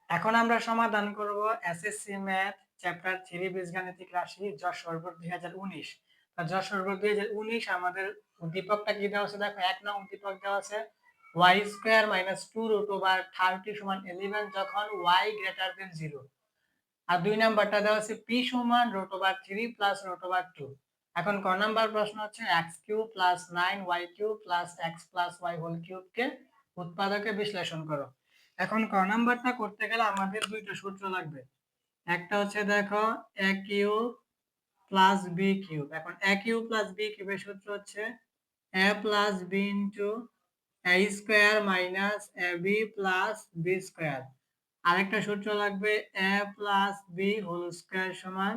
এখন আমরা সমাধান করব এসএসসি ম্যাথ চ্যাপ্টার 3 বীজগাণিতিক রাশি যশোর বোর্ড 2019। যশোর বোর্ড 2019 আমাদের উদ্দীপকটা কি দেওয়া আছে দেখো, 1 নং উদ্দীপক দেওয়া আছে y square minus 2 root over 30 সমান 11 যখন y গ্রেটার দেন 0। আর 2 নাম্বারটা দেওয়া আছে p সমান root over 3 plus root over 2। এখন ক নাম্বার প্রশ্ন হচ্ছে x cube plus 9y cube plus x plus y whole কিউবকে উৎপাদকে বিশ্লেষণ করো। এখন ক নাম্বারটা করতে গেলে আমাদের দুইটা সূত্র লাগবে। একটা হচ্ছে দেখো a cube plus b cube. এখন a কিউব প্লাস b কিউবের সূত্র হচ্ছে a plus b into a square minus ab plus b square. আরেকটা সূত্র লাগবে a plus b whole square সমান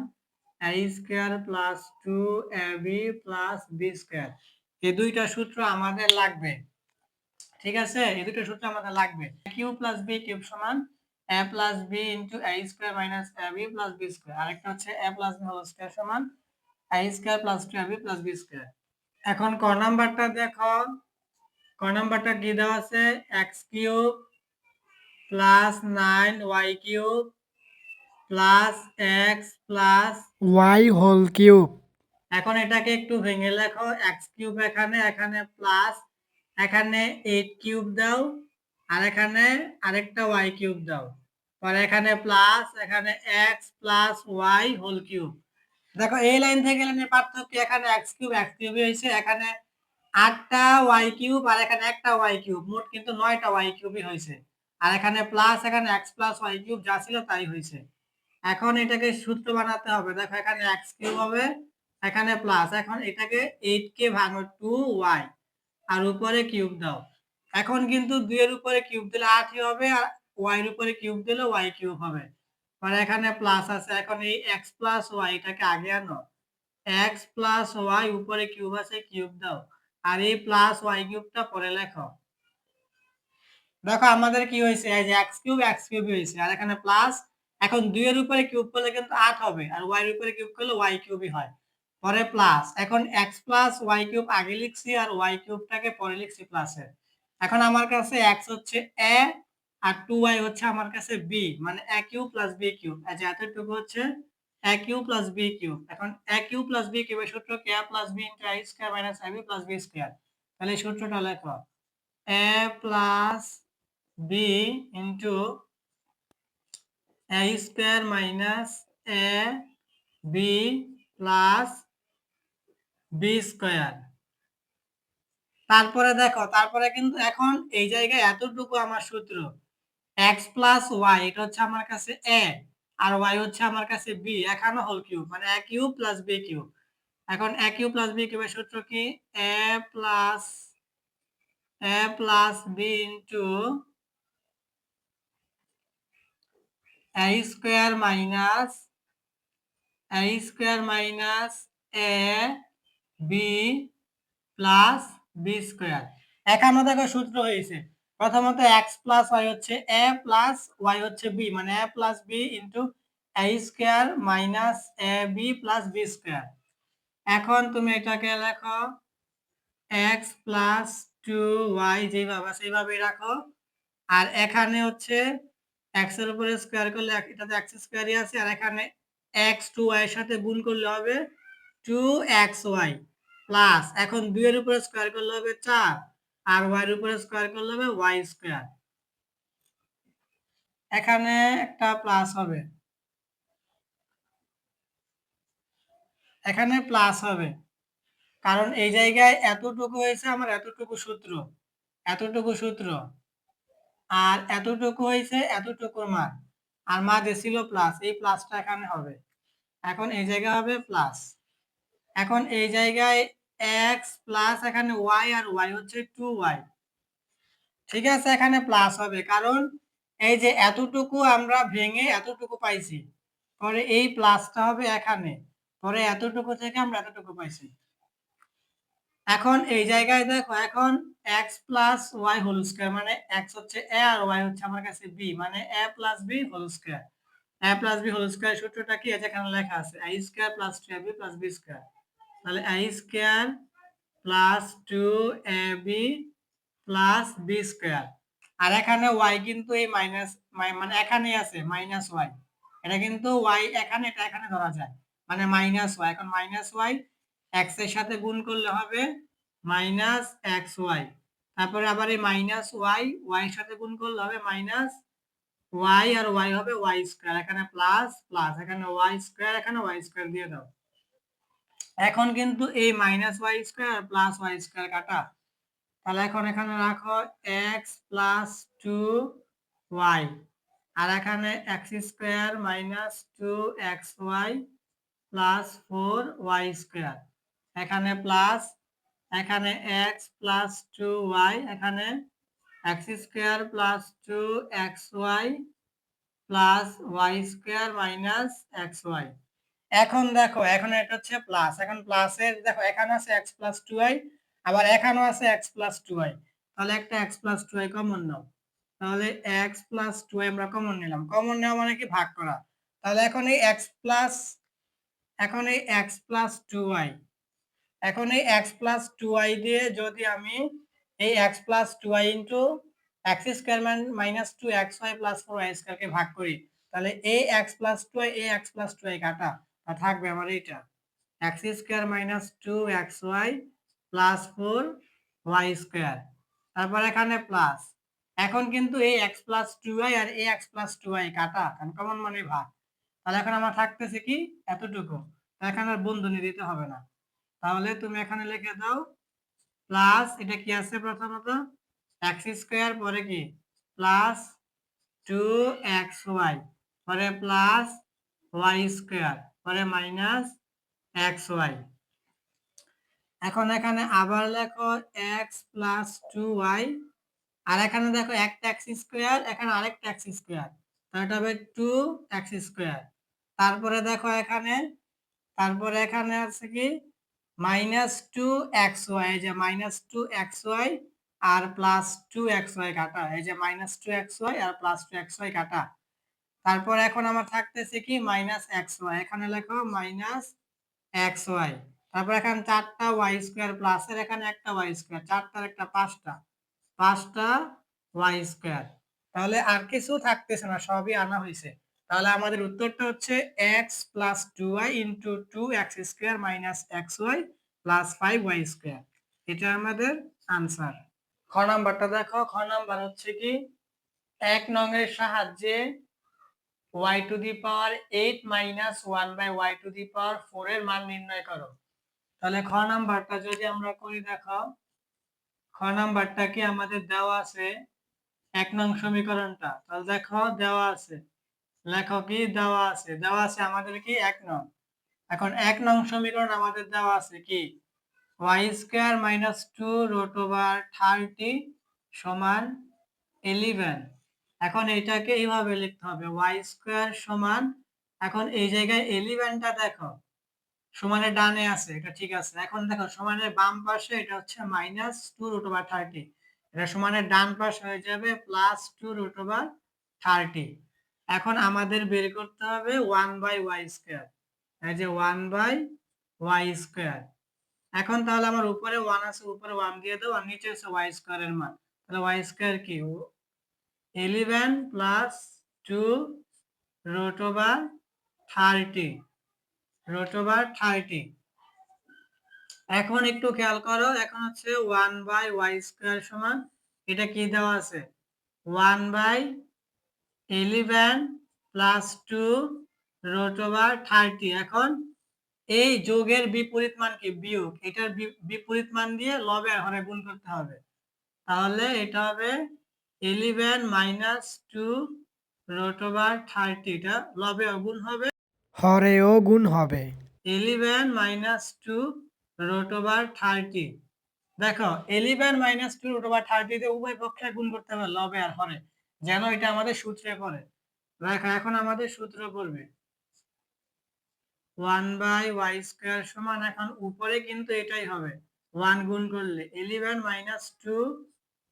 a square plus 2ab plus b square. এই দুইটা সূত্র আমাদের লাগবে, ঠিক আছে? এই দুটো সূত্র আমাদের লাগবে। কিউব প্লাস বি কিউব সমান a plus b into a square minus ab plus b square. আরেকটা হচ্ছে a plus b whole square সমান a square plus 2ab plus b square. এখন ক নাম্বারটা দেখো, ক নাম্বারটা কি দেওয়া আছে x cube plus 9y cube plus x plus y whole cube. এখন এটাকে একটু ভেঙে লেখো, x কিউব এখানে, এখানে প্লাস, এখানে 8 কিউব দাও, আর এখানে আরেকটা y কিউব দাও, আর এখানে প্লাস, এখানে x plus y whole cube. দেখো এই লাইন থেকে লাইনের পার্থক্য, এখানে x কিউবই হয়েছে, এখানে 8টা y কিউব আর এখানে একটা y কিউব, মোট কিন্তু 9টা y কিউবই হয়েছে। আর এখানে প্লাস, এখানে x প্লাস y কিউব যা ছিল তাই হয়েছে। এখন এটাকে সূত্র বানাতে হবে। দেখো এখানে x কিউব হবে, এখানে প্লাস, এখন এটাকে 8 কে ভাঙো 2y আর উপরে কিউব দাও। এখন কিন্তু 2 এর উপরে কিউব দিলে 8ই হবে, আর y এর উপরে কিউব দিলে y কিউব হবে। মানে এখানে প্লাস আছে, এখন এই x প্লাস y এটাকে আগে আনো, x প্লাস y উপরে কিউব আছে কিউব দাও, আর এই প্লাস y কিউবটা পরে লেখো। দেখো আমাদের কি হয়েছে, এই যে x কিউব হয়েছে, আর এখানে প্লাস, এখন 2 এর উপরে কিউব করলে কিন্তু 8 হবে, আর y এর উপরে কিউব করলে y কিউবই হয়, পরে প্লাস। এখন x প্লাস y কিউব আগে লিখছি আর y কিউবটাকে পরে লিখছি প্লাসে। এখন আমার কাছে x হচ্ছে a আর 2y হচ্ছে আমার কাছে b, মানে a cube plus b cube. আচ্ছা এতটুকু হচ্ছে a cube plus b cube. এখন a কিউব প্লাস b কিউবের সূত্র k plus b into a square minus ab plus b square. তাহলে এই সূত্রটা লেখো, a plus b into a square minus a b plus b square। তারপরে দেখো, তারপরে কিন্তু এখন এই জায়গায় এতটুকু আমার সূত্র x plus y, এটা হচ্ছে আমার কাছে a আর y হচ্ছে আমার কাছে b, এখানে হোল কিউব, মানে a cube plus b cube. এখন a কিউব প্লাস b কিউবের সূত্র কি, a plus b into a square minus a square minus a b plus b square. এখানে দেখো সূত্র হয়েছে, প্রথমত x প্লাস y হচ্ছে a প্লাস y হচ্ছে b, মানে a plus b into a square minus a b plus b square. এখন তুমি এটাকে লেখো x প্লাস 2y যেভাবে সেইভাবেই রাখো, আর এখানে হচ্ছে x এর উপরে স্কয়ার করলে এটাতে x স্কয়ারই আছে, আর এখানে x 2y এর সাথে গুণ করলে হবে 2xy প্লাস, এখন 2 এর উপরে স্কয়ার করলে হবে 4 আর y এর উপরে স্কয়ার করলে হবে y স্কয়ার। এখানে একটা প্লাস হবে, এখানে প্লাস হবে, কারণ এই জায়গায় এতটুকু হয়েছে আমার, এতটুকু সূত্র, এতটুকু সূত্র, আর এতটুকু হয়েছে এতটুকুর মান, আর মাঝে ছিল প্লাস, এই প্লাসটা এখানে হবে। এখন এই জায়গায় হবে প্লাস, এখন এই জায়গায় x প্লাস এখানে y, আর y হচ্ছে 2y, ঠিক আছে? এখানে প্লাস হবে, কারণ এই যে এতটুকু আমরা ভেঙে এতটুকু পাইছি, পরে এই প্লাসটা হবে এখানে, পরে এতটুকু থেকে আমরা এতটুকু পাইছি। এখন এই জায়গায় দেখো, এখন x plus Y whole square, মানে x হচ্ছে a আর y হচ্ছে আমার কাছে b, মানে a plus b whole square. a plus b whole square সূত্রটা কি, এখানে লেখা আছে a square plus 2ab plus b square. তাহলে a square plus 2ab plus b square. আর এখানে ওয়াই কিন্তু এই মাইনাস মানে এখানেই আছে মাইনাস ওয়াই, এটা কিন্তু ওয়াই এখানে, এটা এখানে ধরা যায়, মানে মাইনাস ওয়াই। এখন মাইনাস ওয়াই এক্স এর সাথে গুণ করলে হবে মাইনাস এক্স ওয়াই, তারপরে আবার এই মাইনাস ওয়াই ওয়াই এর সাথে গুণ করলে হবে মাইনাস ওয়াই, আর ওয়াই হবে ওয়াই স্কোয়ার, এখানে প্লাস প্লাস, এখানে ওয়াই স্কোয়ার, এখানে ওয়াই স্কোয়ার দিয়ে দাও। এখন কিন্তু এই মাইনাস ওয়াই স্কোয়ার আর প্লাস ওয়াই স্কোয়ার কাটা, তাহলে এখন এখানে রাখো এক্স প্লাস টু ওয়াই, আর এখানে x square minus two x Y plus four Y square, এখানে প্লাস, এখানে এক্স প্লাস টু ওয়াই, এখানে x square plus two x Y plus y square minus x y. এখন দেখো, এখন এটা হচ্ছে প্লাস, এখন প্লাসের দেখো এখানে আছে এক্স প্লাস টু ওয়াই, আবার এখানেও আছে এক্স প্লাস টু ওয়াই, তাহলে একটা X plus two Y common নাও, তাহলে এক্স প্লাস টু ওয়াই আমরা কমন নিলাম, কমন নেওয়া মানে কি ভাগ করা, তাহলে এখন এই এক্স প্লাস, এখন এই এক্স প্লাস টু ওয়াই, এখন এই এক্স প্লাস টু ওয়াই দিয়ে যদি আমি এই X plus two Y into X square minus two x Y plus four Y স্কোয়ারকে ভাগ করি, তাহলে এই এক্স প্লাস টু ওয়াই এই এক্স প্লাস টু ওয়াই কাটা, তা থাকবে আমার এইটা X square minus two x Y plus four Y square, তারপর এখানে প্লাস, এখন কিন্তু এই এক্স প্লাস টু ওয়াই আর এই এক্স প্লাস টু ওয়াই কাটা, কারণ কমন মানে ভাগ, তাহলে এখন আমার থাকতেছে কি এতটুকু, এখানে আর বন্ধনী দিতে হবে না, তাহলে তুমি এখানে লিখে দাও প্লাস, এটা কি আছে প্রথমত এক্স স্কোয়ার, পরে কি প্লাস টু এক্স ওয়াই, পরে প্লাস ওয়াই স্কোয়ার, পরে মাইনাস এক্স ওয়াই। এখন এখানে আবার লেখো এক্স প্লাস টু ওয়াই, আর এখানে দেখো একটা এক্স স্কোয়ার, এখানে আরেকটা এক্স স্কোয়ার, তাহলে হবে টু এক্স স্কোয়ার, তারপরে দেখো এখানে, তারপরে এখানে আছে কি মাইনাস টু এক্স ওয়াই, এই যে মাইনাস টু এক্স ওয়াই আর প্লাস টু এক্স ওয়াই কাটা, এই যে মাইনাস টু এক্স ওয়াই আর প্লাস টু এক্স ওয়াই কাটা, তারপর এখন আমার থাকতেছে কি মাইনাস এক্স ওয়াই, এখানে লেখো মাইনাস এক্স ওয়াই, তারপর এখানে চারটা ওয়াই স্কোয়ার প্লাসের এখানে একটা ওয়াই স্কোয়ার, চারটার একটা পাঁচটা, পাঁচটা ওয়াই স্কোয়ার, তাহলে আর কিছু থাকতেছে না, সবই আনা হয়েছে, তাহলে আমাদের উত্তরটা হচ্ছে x plus two Y into two x square minus x Y plus five y square, এটা আমাদের আনসার। খ নাম্বারটা দেখো, খ নাম্বার হচ্ছে কি এক নংয়ের সাহায্যে y to the power 8 minus 1 by y to the power 4 এর মান নির্ণয় করো, তাহলে খ নাম্বারটা যদি আমরা করি, দেখো খ নাম্বারটা কি আমাদের দেওয়া আছে এক নং সমীকরণটা, তাহলে দেখো দেওয়া আছে, লেখো কি দেওয়া আছে, দেওয়া আছে আমাদের কি এক নং, এখন এক নং সমীকরণ আমাদের দেওয়া আছে কি y square minus two root over 30 সমান 11, এখন এইটাকে এইভাবে লিখতে হবে ওয়াই স্কোয়ার সমান, এখন এই জায়গায় 11টা দেখো সমানের ডানে আছে, এটা ঠিক আছে, এখন দেখো সমানের বাম পাশে এটা হচ্ছে মাইনাস টু রুট ওভার 30, এটা সমানের ডান পাশ হয়ে যাবে প্লাস টু রুট ওভার 30, এখন আমাদের বের করতে হবে ওয়ান বাই ওয়াই স্কোয়ার, এই যে ওয়ান বাই ওয়াই স্কোয়ার, এখন তাহলে আমার উপরে ওয়ান আছে, উপরে ওয়ান দিয়ে দাও, আর নিচে আছে ওয়াই স্কোয়ার এর মান, তাহলে ওয়াই স্কোয়ার কি 11 plus two root over 30 root over 30, এখন একটু খেয়াল করো, এখন হচ্ছে ওয়ান বাই ওয়াই স্কোয়ার সমান, এটা কি দেওয়া আছে one by 11 plus two root over 30, এখন এই যোগের বিপরীত মান কি বিয়োগ, এটার বিপরীত মান দিয়ে লবের হরে গুণ করতে হবে, তাহলে এটা হবে 11 মাইনাস টু রুট ওভার 30, এটা লবেও গুণ হবে হরেও গুণ হবে, 11 মাইনাস টু রুট ওভার 30, দেখো 11 মাইনাস টু রুট ওভার 30 দিয়ে উভয় পক্ষে গুণ করতে হবে লবে আর হরে, যেন এটা আমাদের সূত্রে পড়ে, দেখো এখন আমাদের সূত্র পড়বে ওয়ান বাই ওয়াই স্কোয়ার সমান, এখন উপরে কিন্তু এটাই হবে ওয়ান গুণ করলে 11 মাইনাস টু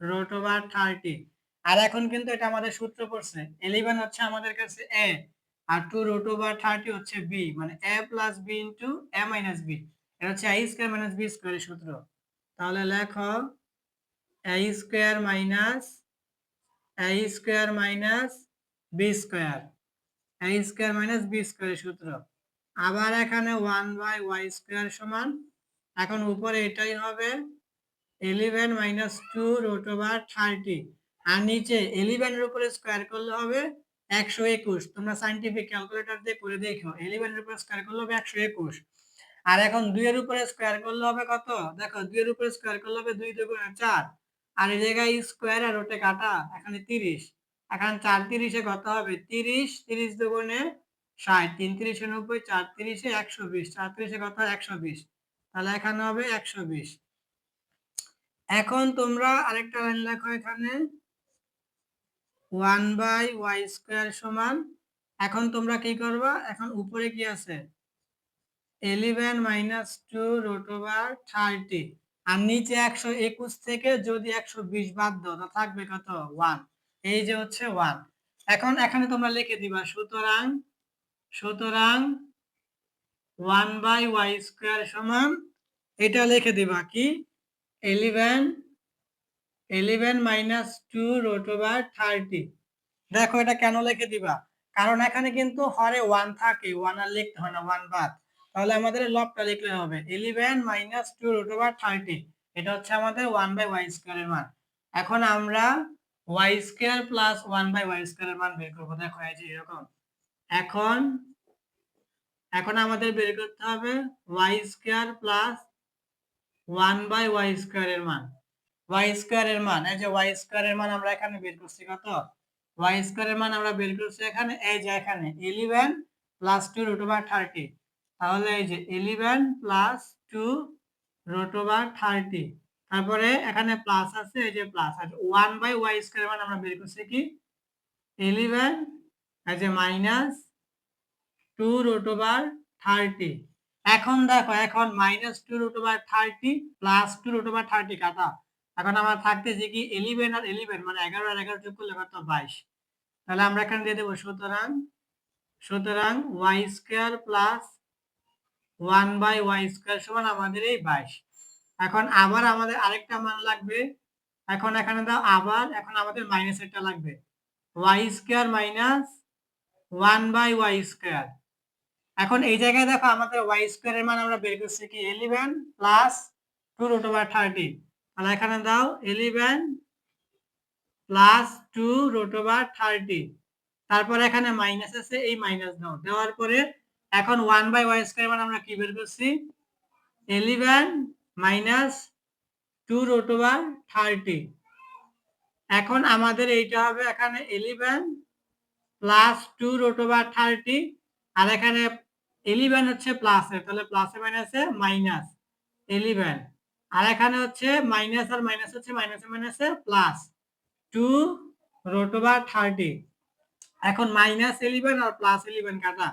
রুট ওভার 30, আর এখন কিন্তু এটা আমাদের সূত্র পড়ছে 11 হচ্ছে আমাদের কাছে এ, আর টু রুট ওভার 30 হচ্ছে বি, মানে এ প্লাস বি ইন্টু এ মাইনাস বি, এটা হচ্ছে আই স্কোয়ার মাইনাস বি স্কোয়ারের সূত্র, তাহলে লেখো A square minus a square minus B square, a square minus B স্কয়ারের সূত্র। আবার এখানে 1/y স্কয়ার সমান, এখন উপরে এটাই হবে 11 মাইনাস 2 রুট ওভার 30, আর নিচে 11 এর উপরে স্কয়ার করলে হবে 121। তোমরা সায়েন্টিফিক ক্যালকুলেটর দিয়ে করে দেখো, 11 এর উপরে স্কয়ার করলে হবে 121। আর এখন 2 এর উপরে স্কয়ার করলে হবে কত? দেখো 2 এর উপরে স্কয়ার করলে হবে 2 2 4, আর এই জায়গায় স্কয়ার আর ওটা কাটা, এখানে 30। এখন 4 30 এ কত হবে? 30, 30 দুগুণে 60, 3 30 90, 4 30 এ 120, 4 30 এ কত হয়? 120। তাহলে এখানে হবে 120। এখন তোমরা আরেকটা লাইন লেখো এখানে 1/y স্কয়ার সমান, এখন তোমরা কি করবা? এখন উপরে কি আছে? 11 মাইনাস 2 রুট ওভার 30, আর নিচে 121 থেকে যদি 120 বাদ দাও তা থাকবে কত? 1। এই যে হচ্ছে 1। এখন এখানে তোমরা লিখে দিবা, সুতরাং 1/y স্কয়ার সমান, এটা লিখে দিবা কি? 11 মাইনাস 2 রুট ওভার 30। দেখো এটা কেন লিখে দিবা? কারণ এখানে কিন্তু হরে 1 থাকে, 1 আর লিখতে হয় না, 1 বাদ। তাহলে আমাদের লবটা লিখলে হবে 11 মাইনাস 2 রুট ওভার 30, এটা হচ্ছে আমাদের 1/y স্কয়ার এর মান। এখন আমরা y square plus 1/y square এর মান বের করব। দেখো এই যে এরকম। এখন এখন আমাদের বের করতে হবে y square plus 1/y square এর মান। y স্কয়ার এর মান, এই যে y স্কয়ার এর মান আমরা এখানে বের করছি কত? y স্কয়ার এর মান আমরা বের করছি এখানে, এই যে এখানে 11 প্লাস 2 রুট ওভার 30। তাহলে এই যে 11 প্লাস 2 রুট ওভার 30, তারপরে এখানে প্লাস আছে, এই যে প্লাস, আর 1/y স্কয়ার এর মান আমরা বের করছি কি? 11, এই যে মাইনাস 2 রুট ওভার 30। এখন দেখো, এখন minus 2 root over 30 plus 2 root over 30 কাটা, এখন আমার থাকতেছে কি 11 আর 11, মানে 11 আর 11 যোগ করলে কত? 22। তাহলে আমরা এখানে দিয়ে দেবো সুতরাং y square plus 1/y square সমান আমাদের এই 22। এখন আবার আমাদের আরেকটা মান লাগবে, এখন এখানে দাও আবার, এখন আমাদের মাইনাস একটা লাগবে, y square minus 1/y square. এখন এই জায়গায় দেখো আমাদের y স্কয়ার এর মান আমরা বের করছি কি? 11 প্লাস 2 রুট ওভার 30। তাহলে এখানে দাও 11 প্লাস 2 রুট ওভার 30, তারপর এখানে মাইনাস আছে, এই মাইনাস দাও, দেওয়ার পরে এখন 1/y স্কয়ার মান আমরা কি বের করছি? 11 মাইনাস 2 রুট ওভার 30। এখন আমাদের এইটা হবে এখানে 11 প্লাস 2 রুট ওভার 30, আর এখানে 11 হচ্ছে প্লাসে, তাহলে প্লাসে মাইনাসে মাইনাস 11, আর এখানে হচ্ছে মাইনাস আর মাইনাস হচ্ছে মাইনাসে মাইনাসে প্লাস 2 রুট ওভার 30। এখন মাইনাস 11 আর প্লাস 11 কাটা,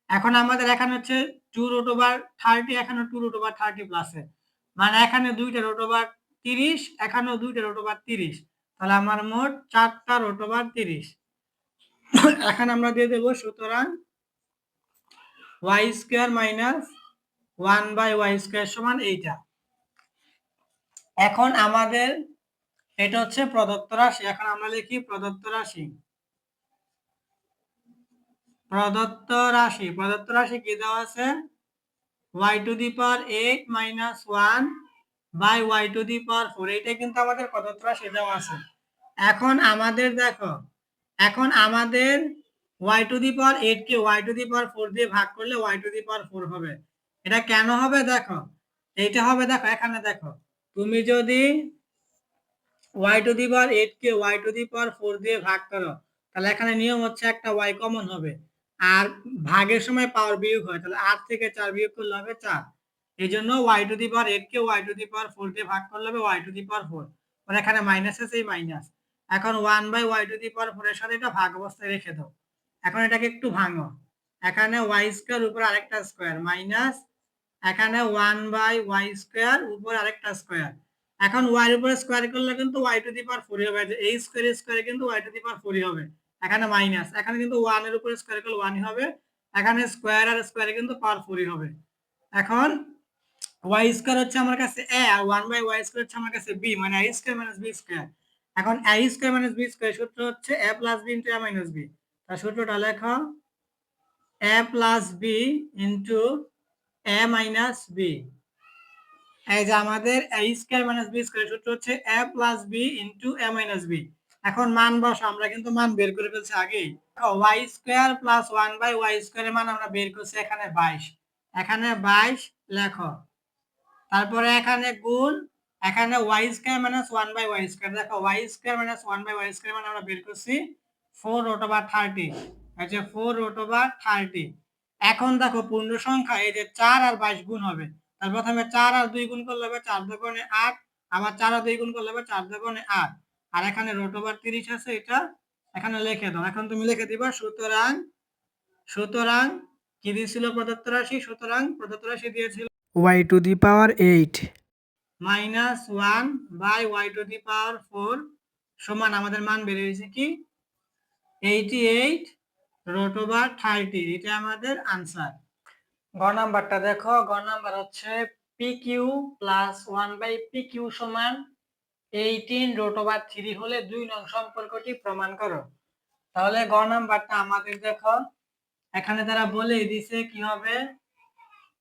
এখন আমাদের এখানে হচ্ছে 2 রুট ওভার 30, এখানে 2 রুট ওভার 30 প্লাসে, মানে এখানে দুইটা রুট ওভার 30, এখানেও দুইটা রুট ওভার 30, তাহলে আমার মোট 4টা রুট ওভার 30। এখন আমরা দিয়ে দেবো সুতরাং y square minus 1/y square সমান এইটা। এখন আমাদের এটা হচ্ছে প্রদত্ত রাশি। এখন আমরা লিখি প্রদত্ত রাশি। প্রদত্ত রাশি কি দেওয়া আছে? y to the power 8 minus 1 by y to the power 4, এইটা কিন্তু আমাদের প্রদত্ত রাশি দেওয়া আছে। এখন আমাদের দেখো, এখন আমাদের y টু দি পাওয়ার 8 কে y টু দি পাওয়ার 4 দিয়ে ভাগ করলে y টু দি পাওয়ার 4 হবে। এটা কেন হবে? দেখো এইটা হবে, দেখো এখানে দেখো, তুমি যদি y টু দি পাওয়ার 8 কে y টু দি পাওয়ার 4 দিয়ে ভাগ করো, তাহলে এখানে নিয়ম হচ্ছে একটা y কমন হবে, আর ভাগের সময় পাওয়ার বিয়োগ হয়, তাহলে 8 থেকে 4 বিয়োগ করলে হবে 4। এই জন্য y টু দি পাওয়ার 8 কে y টু দি পাওয়ার 4 দিয়ে ভাগ করলে হবে y টু দি পাওয়ার 4, মানে এখানে মাইনাস আছে, এই মাইনাস। এখন 1/y টু দি পাওয়ার 4 এর সাথে এটা ভাগ অবস্থায় রেখে দাও। এখন এটাকে একটু ভাঙো, এখানে y স্কয়ার উপরে আরেকটা স্কয়ার মাইনাস, এখানে 1/y স্কয়ার উপরে আরেকটা স্কয়ার। এখন y এর উপরে স্কয়ার করলে কিন্তু y টু দি পাওয়ার 4 হবে, এই স্কয়ার স্কয়ারে কিন্তু y টু দি পাওয়ার 4 হবে। এখানে মাইনাস, এখানে কিন্তু 1 এর উপরে স্কয়ার করলে 1 হবে, এখানে স্কয়ার আর স্কয়ারে কিন্তু পাওয়ার 4 হবে। এখন y স্কয়ার হচ্ছে আমার কাছে a, আর 1/y স্কয়ার হচ্ছে আমার কাছে b, মানে a square minus b square. এখন a square minus b square সূত্র হচ্ছে a plus b into a minus b। তার সূত্রটা লেখো a plus b into a minus b। এই যে আমাদের a square minus b square সূত্র হচ্ছে a plus b into a minus b। এখন মান বসা, আমরা কিন্তু মান বের করে ফেলছি আগেই। y square plus 1 by y স্কয়ারের মান আমরা বের করছি এখানে 22। এখানে 22 লেখো, তারপরে এখানে গুণ, এখানে y square minus 1 by y square. দেখো y square minus 1 by y স্কয়ার মানে আমরা বের করছি 4 রুট ওভার 30। এই যে 4 রুট ওভার 30। এখন দেখো পূর্ণ সংখ্যা এই যে 4 আর 22 গুণ হবে। তার প্রথমে 4 আর 2 গুণ করলে হবে 4 দুগুণে 8, আবার 4 আর 2 গুণ করলে হবে 4 দুগুণে 8। আর এখানে রুট ওভার 30 আছে, এটা এখানে লিখে দাও। এখন তুমি লিখে দিবা সুতরাং সুতরাং কি দিয়েছিল প্রদত্ত রাশি, সুতরাং প্রদত্ত রাশি দিয়েছিল y to the power 8 minus 1 by y to the power 4 সমান আমাদের মান বের হয়েছে কি 88 রুট ওভার 30। এটা আমাদের আনসার। গ নাম্বারটা দেখো, গ নাম্বার হচ্ছে pq প্লাস 1 বাই pq সমান 18 রুট ওভার 3 হলে 2 নং সম্পর্কটি প্রমাণ করো। তাহলে গ নাম্বারটা আমাদের দেখো এখানে তারা বলে দিছে কি হবে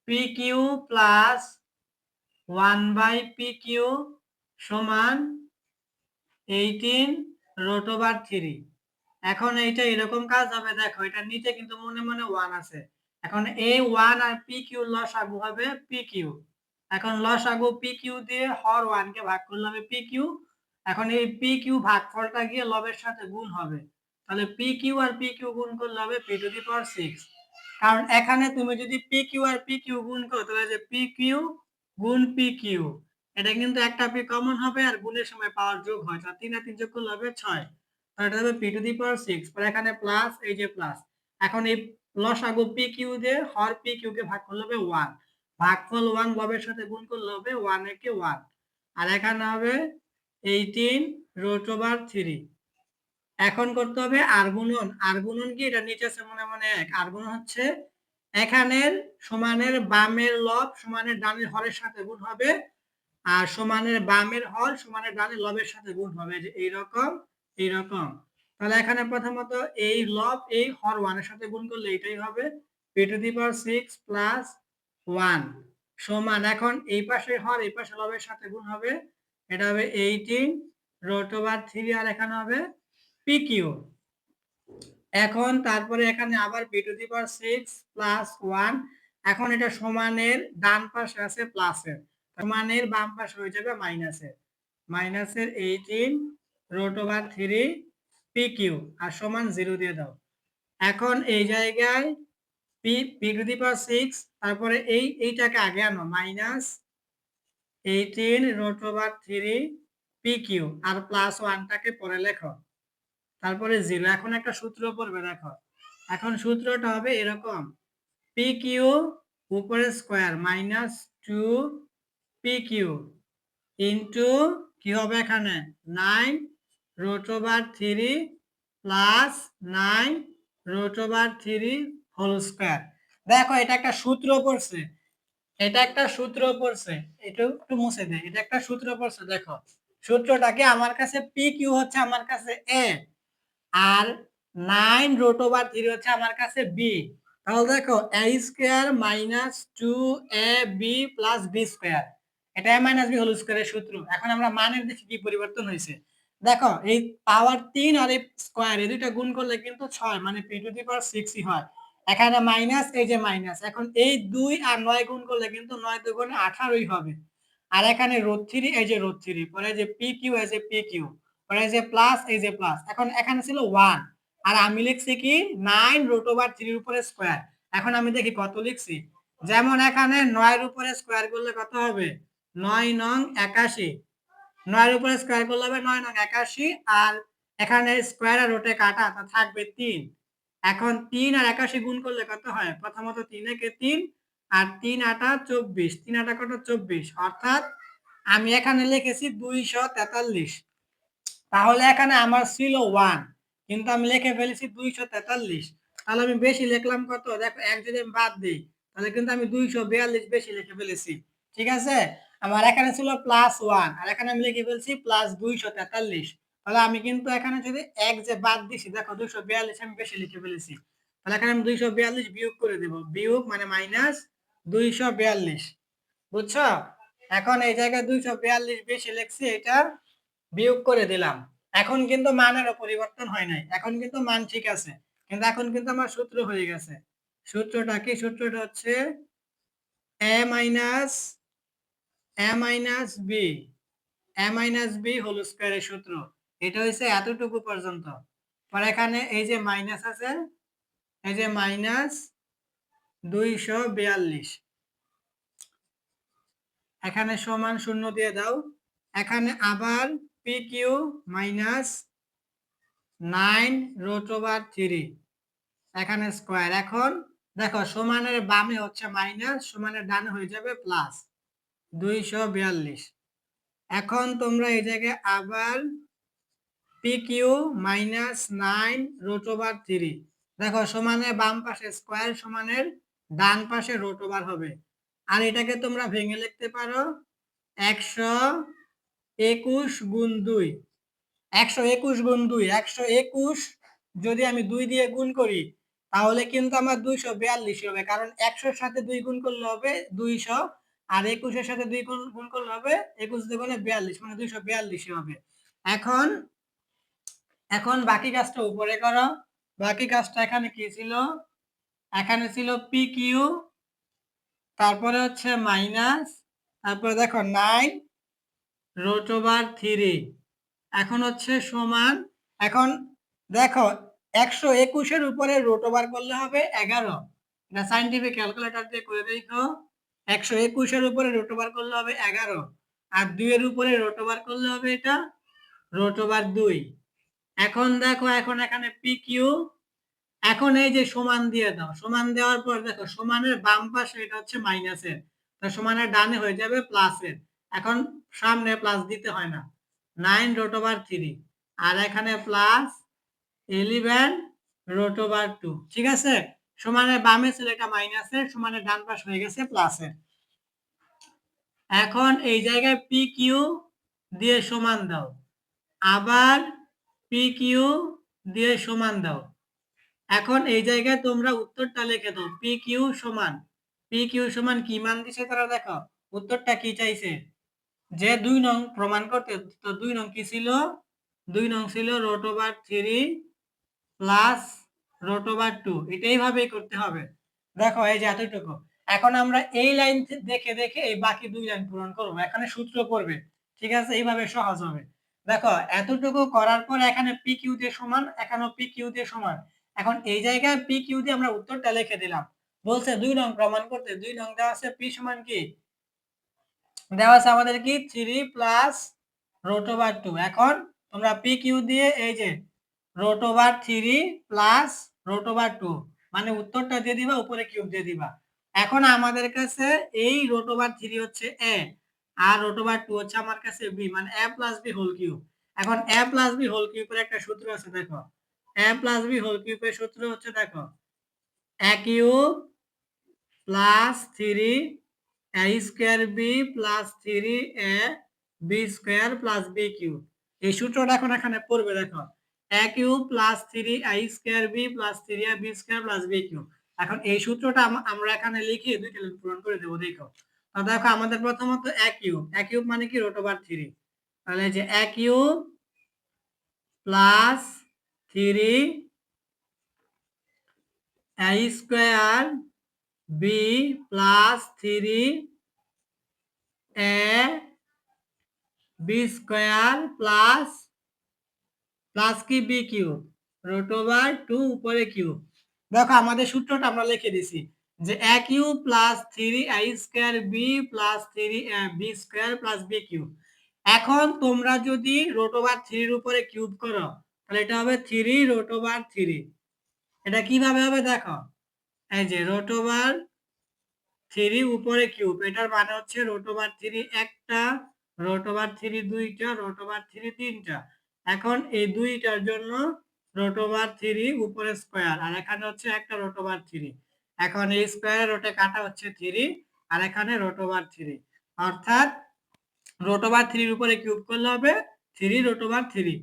pq প্লাস 1 বাই pq সমান 18 রুট ওভার 3। এখন এইটা এরকম কাজ হবে, দেখো এটার নিচে কিন্তু মনে মনে 1 আছে। এখন এই 1 আর pq লসাগু হবে pq। এখন লসাগু pq দিয়ে হর 1 কে ভাগ করলে হবে pq। এখন এই pq ভাগফলটা গিয়ে লবের সাথে গুণ হবে, তাহলে pq আর pq গুণ করলে হবে p টু দি পাওয়ার 6। কারণ এখানে তুমি যদি pq আর pq গুণ করো তাহলে যে pq গুণ pq, এটা কিন্তু একটা p কমন হবে আর গুণের সময় পাওয়ার যোগ হয়, তাহলে 3 আর 3 যোগ করলে হবে 6। তাহলে এটা হবে p টু দি পাওয়ার 6। পরে এখানে প্লাস, এই যে প্লাস। এখন এই লসাগু pq দিয়ে হর pq কে ভাগ করলে হবে 1, ভাগফল 1 লবের সাথে গুণ করলে হবে 1 একে 1। আর এখানে হবে 18 রুট ওভার 3। এখন করতে হবে আর গুণন। আর গুণন কি, এটা নিচে আছে মনে মনে 1। আর গুণন হচ্ছে এখানের সমানের বামের লব সমানের ডানের হরের সাথে গুণ হবে, আর সমানের বামের হর সমানের ডানের লবের সাথে গুণ হবে, যে এইরকম এইরকম। তাহলে এখানে প্রথমত এই লব এই হর 1 এর সাথে গুণ করলে এটাই হবে p two the power 6 plus 1 সমান, এখন এই পাশে হর এই পাশে লবের সাথে গুণ হবে, এটা হবে 18 রুট ওভার 3। আর এখানে হবে pq। এখন তারপরে এখানে আবার p two the power 6 plus 1। এখন এটা সমানের ডান পাশে আছে প্লাসের, সমানের বাম পাশে হয়ে যাবে মাইনাসের, মাইনাসের 18 রুট ওভার 3 pq আর সমান 0 দিয়ে দাও। এখন এই জায়গায় p টু দি পাওয়ার 6, তারপরে এইটাকে আগে আনো, মাইনাস 18 রুট ওভার 3 pq আর প্লাস 1টাকে পরে লেখো, তারপরে 0। এখন একটা সূত্র পড়বে, দেখো এখন সূত্রটা হবে এরকম pq উপরে স্কয়ার মাইনাস 2 pq ইন্টু কি হবে এখানে 9 root over 3 plus 9 root over 3 whole square. দেখো এটা একটা সূত্র পড়ছে, এটা একটা সূত্র পড়ছে, এটা একটু মুছে দেয়, এটা একটা সূত্র পড়ছে। দেখো সূত্রটাকে, আমার কাছে pq হচ্ছে আমার কাছে a, আর 9 রুট ওভার 3 হচ্ছে আমার কাছে b। তাহলে দেখো a square minus 2ab plus b square, এটা a মাইনাস b হোল স্কয়ারের সূত্র। এখন আমরা মানের দেখি কি পরিবর্তন হয়েছে। দেখো এই পাওয়ার 3 আর এই স্কয়ার এই দুইটা গুণ করলে কিন্তু 6, মানে p টু দি পাওয়ার 6 ই হয়। এখানে মাইনাস, এই যে মাইনাস। এখন এই 2 আর 9 গুণ করলে কিন্তু 9 দুগুণে 18ই হবে। আর এখানে রুট 3, এই যে রুট 3, পরে যে pq, এই যে pq, পরে যে প্লাস, এই যে প্লাস। এখন এখানে ছিল 1 আর আমি লিখছি কি 9 রুট ওভার 3 এর উপরে স্কয়ার। এখন আমি দেখি কত লিখছি। যেমন এখানে 9 এর উপরে স্কয়ার করলে কত হবে 9 নং 81, 9 এর উপরে স্কয়ার করলে হবে 9 নং 81। আর এখানে স্কয়ার আর রুটে কাটা, তা থাকবে 3। এখন 3 আর 81 গুণ করলে কত হয়, প্রথমত 3 একে 3 আর 3 আটা 24, 3 আটা কত 24, অর্থাৎ আমি এখানে লিখেছি 243। তাহলে এখানে আমার ছিল 1 কিন্তু আমি লিখে ফেলেছি 243। তাহলে আমি বেশি লিখলাম কত, দেখো এক যদি আমি বাদ দিই তাহলে কিন্তু আমি 242 বেশি লিখে ফেলেছি। ঠিক আছে, আমার এখানে ছিল প্লাস 1 আর এখানে আমি লিখে ফেলছি প্লাস 243। তাহলে আমি কিন্তু এখানে যদি এক যে বাদ দিছি, দেখো 242 আমি বেশি লিখে ফেলেছি, তাহলে এখানে আমি 242 বিয়োগ করে দেব, বিয়োগ মানে মাইনাস 242, বুঝছো? এখন এই জায়গায় 242 বেশি লিখছি, এটা বিয়োগ করে দিলাম। এখন কিন্তু মানেরও পরিবর্তন হয় নাই, এখন কিন্তু মান ঠিক আছে, কিন্তু এখন কিন্তু আমার সূত্র হয়ে গেছে। সূত্রটা কি? সূত্রটা হচ্ছে a minus B, a minus B whole স্কয়ারের সূত্র। এটা হচ্ছে এতটুকু পর্যন্ত। পরে এখানে এই যে মাইনাস আছে, এই যে মাইনাস 242, এখানে সমান শূন্য দিয়ে দাও। এখানে আবার পি কিউ মাইনাস 9√3, এখানে স্কয়ার। এখন দেখো সমানের বামে হচ্ছে মাইনাস, সমানের ডানে হয়ে যাবে প্লাস 242। এখন তোমরা এই জায়গায় আবার পি কিউ মাইনাস 9√3, দেখো সমানের বাম পাশে স্কয়ার, সমানের ডান পাশে √, হবে। আর এটাকে তোমরা ভেঙে লিখতে পারো 121 গুণ 2, 121 গুণ 2, 121 যদি আমি 2 দিয়ে গুণ করি তাহলে কিন্তু আমার 242 হবে, কারণ 100-র সাথে 2 গুণ করলে হবে 200, আর 21-এর সাথে 2 গুণ করলে হবে 21 দুগুণে 42, মানে 242 হবে। এখন এখন বাকি কাজটা উপরে করো। বাকি কাজটা এখানে কি ছিল? এখানে ছিল পি কিউ, তারপরে হচ্ছে মাইনাস, তারপরে দেখো 9√3, এখন হচ্ছে সমান। এখন দেখো 121-এর উপরে √, করলে হবে 11, এটা সাইন্টিফিক ক্যালকুলেটর দিয়ে করে দেখো। 121-এর উপরে √, করলে হবে 11, আর 2 এর উপরে √, করলে হবে এটা √2। এখন দেখো, এখন এখানে পি কিউ, এখন এই যে সমান দিয়ে দাও, সমান দেওয়ার পর দেখো সমানের বাম পাশে এটা হচ্ছে মাইনাসের, তো সমানের ডানে হয়ে যাবে প্লাসের। এখন সামনে প্লাস দিতে হয় না, 9√3, আর এখানে প্লাস 11√2, ঠিক আছে? সমানের বামে ছিল এটা মাইনাসের, সমানের ডান পাশ হয়ে গেছে প্লাসের। এখন এই জায়গায় পি কিউ দিয়ে সমান দাও, আবার পি কিউ দিয়ে সমান দাও। এখন এই জায়গায় তোমরা উত্তরটা লিখে দাও, পি কিউ সমান কি মান দিছে তারা, দেখো উত্তরটা কি চাইছে, যে 2 নং প্রমাণ করতে। তো 2 নং কি ছিল? 2 নং ছিল √3 প্লাস √2, এটাই ভাবেই করতে হবে। দেখো এই যে এতটুকু। এখন আমরা এই লাইন দেখে দেখে এই বাকি 2 লাইন পূরণ করব, এখানে সূত্র করবে, ঠিক আছে? এইভাবে সহজ হবে। দেখো এতটুকু করার পর এখানে পি কিউ দিয়ে সমান, এখানেও পি কিউ দিয়ে সমান। এখন এই জায়গায় পি কিউ দিয়ে আমরা উত্তরটা লিখে দিলাম। বলছে 2 নং প্রমাণ করতে, 2 নং দেওয়া আছে পি সমান কি দেওয়া আছে আমাদের, কি 3 প্লাস √2। এখন তোমরা পি কিউ দিয়ে এই যে √3 প্লাস √2, মানে উত্তরটা দিয়ে দিবা, উপরে কিউব দিয়ে দিবা। এখন আমাদের কাছে এই √3 হচ্ছে a, আর √2 হচ্ছে আমার কাছে b, মানে a plus b whole cube. এখন a প্লাস b হোল কিউবের একটা সূত্র আছে, দেখো a প্লাস b হোল কিউবের সূত্র হচ্ছে, দেখো a cube plus 3 a square b plus 3 a b square plus b cube. এই সূত্রটা এখন এখানে পড়বে, দেখো a cube plus 3 a square b plus 3 a b square plus b cube. এখন এই সূত্রটা আমরা এখানে লিখে দুইটা লাইন পূরণ করে দেব। দেখো তো, দেখো আমাদের প্রথমত a কিউব মানে কি √3, তাহলে যে a cube plus 3 a square b plus 3 a b square plus কি b কিউব √2 উপরে কিউব। দেখো আমাদের সূত্রটা আমরা লিখে দিছি, যে a cube plus 3 a square b plus 3 b square plus b cube. এখন তোমরা যদি √3 এর উপরে কিউব করো তাহলে এটা হবে 3√3। এটা কিভাবে হবে দেখো, এই যে √3 উপরে কিউব, এটার মানে হচ্ছে √3 একটা, √3 দুইটা, √3 তিনটা। এখন এই দুইটার জন্য √3 উপরে স্কয়ার, আর এখানে হচ্ছে একটা √3। এখন এই স্কয়ার রোটে কাটা হচ্ছে 3, আর এখানে √3, অর্থাৎ √3 এর উপরে কিউব করলে হবে 3√3।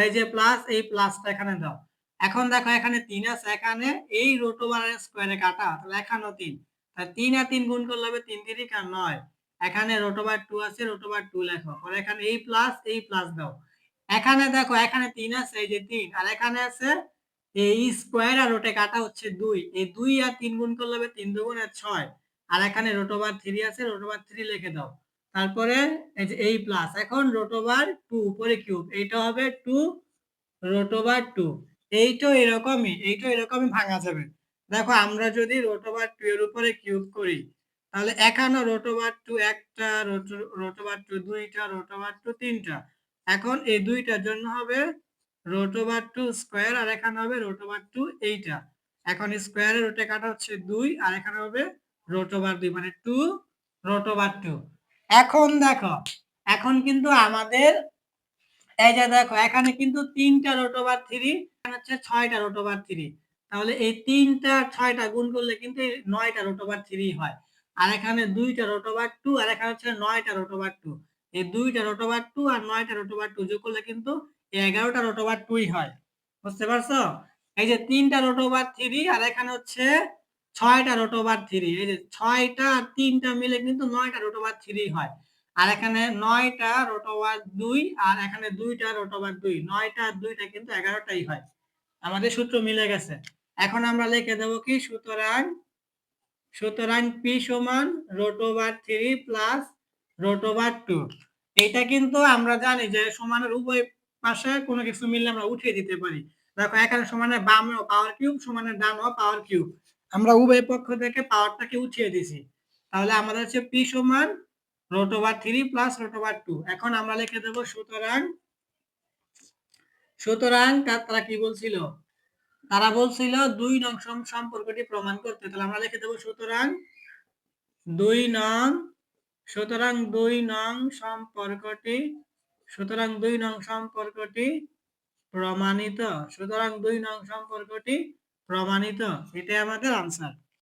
এই যে প্লাস, এই প্লাসটা এখানে দাও। এখন দেখো এখানে 3 আছে, এখানে এই রুট ওভার স্কয়ারে কাটা, তাহলে এখানেও 3, তাহলে 3 আর 3 গুণ করলে হবে 3 3 আর 9। এখানে রুট ওভার 2 আছে, রুট ওভার 2 লেখো, পরে এখানে এই প্লাস দাও। এখানে দেখো এখানে 3 আছে, এই যে 3, আর এখানে আছে এই স্কয়ার আর রুটে কাটা হচ্ছে 2, এই 2 আর 3 গুণ করলে হবে 3 2 6, আর এখানে রুট ওভার 3 আছে, রুট ওভার 3 লিখে দাও। তারপরে এই যে এই প্লাস, এখন রুট ওভার 2 উপরে কিউব, এইটা হবে 2 রুট ওভার 2। এইটা এরকমই ভাঙা যাবে। দেখো আমরা যদি রুট ওভার 2 এর উপরে কিউব করি, তাহলে এখানে রুট ওভার 2 একটা, রুট ওভার 2 দুইটা, রুট ওভার 2 তিনটা। এখন এই দুইটার জন্য হবে রুট ওভার 2 স্কয়ার, আর এখানে হবে রুট ওভার 2 এইটা। এখন স্কয়ারের রুটে কাটা হচ্ছে 2, আর এখানে হবে রুট ওভার 2, মানে 2 রুট ওভার 2। এখন দেখো, এখন কিন্তু আমাদের এই যে দেখো এখানে কিন্তু 3টা রুট ওভার 3, এখানে হচ্ছে 6টা রুট ওভার 3, তাহলে এই 3টা 6টা গুণ করলে কিন্তু 9টা রুট ওভার 3 হয়। আর এখানে 2টা রুট ওভার 2, আর এখানে হচ্ছে 9টা রুট ওভার 2, এই 2টা রুট ওভার 2 আর 9টা রুট ওভার 2 যোগ করলে কিন্তু 11টা রুট ওভার 2 হয়। বুঝতে পারছো? এই যে 3টা রুট ওভার 3, আর এখানে হচ্ছে 6টা রুট ওভার 3, এই যে 6টা আর 3টা মিলে কিন্তু 9টা রুট ওভার 3 হয়। আর এখানে 9টা রুট ওভার 2, আর এখানে 2টা রুট ওভার 2, 9টা আর 2টা কিন্তু 11টাই হয়। আমাদের সূত্র মিলে গেছে। এখন আমরা লিখে দেব কি, সুতরাং পি সমান root over 3 plus root over 2। এটা কিন্তু আমরা জানি যে সমানের উভয় পাশে কোনো কিছু মিললে আমরা উঠিয়ে দিতে পারি। দেখো এখানে সমানের বামেও পাওয়ার কিউব, সমানের ডানেও পাওয়ার কিউব, আমরা উভয় পক্ষ থেকে পাওয়ারটাকে উঠিয়ে দিছি। তাহলে আমাদের হচ্ছে পি সমান root over 3 plus root over 2। এখন আমরা লিখে দেব সুতরাং তারা কি বলছিল, তারা বলছিল 2 নং সম্পর্কটি প্রমাণ করতে। তাহলে আমরা লিখে দেব সুতরাং 2 নং, সম্পর্কটি, সুতরাং 2 নং সম্পর্কটি প্রমাণিত, সুতরাং 2 নং সম্পর্কটি প্রমাণিত, এটাই আমাদের আনসার।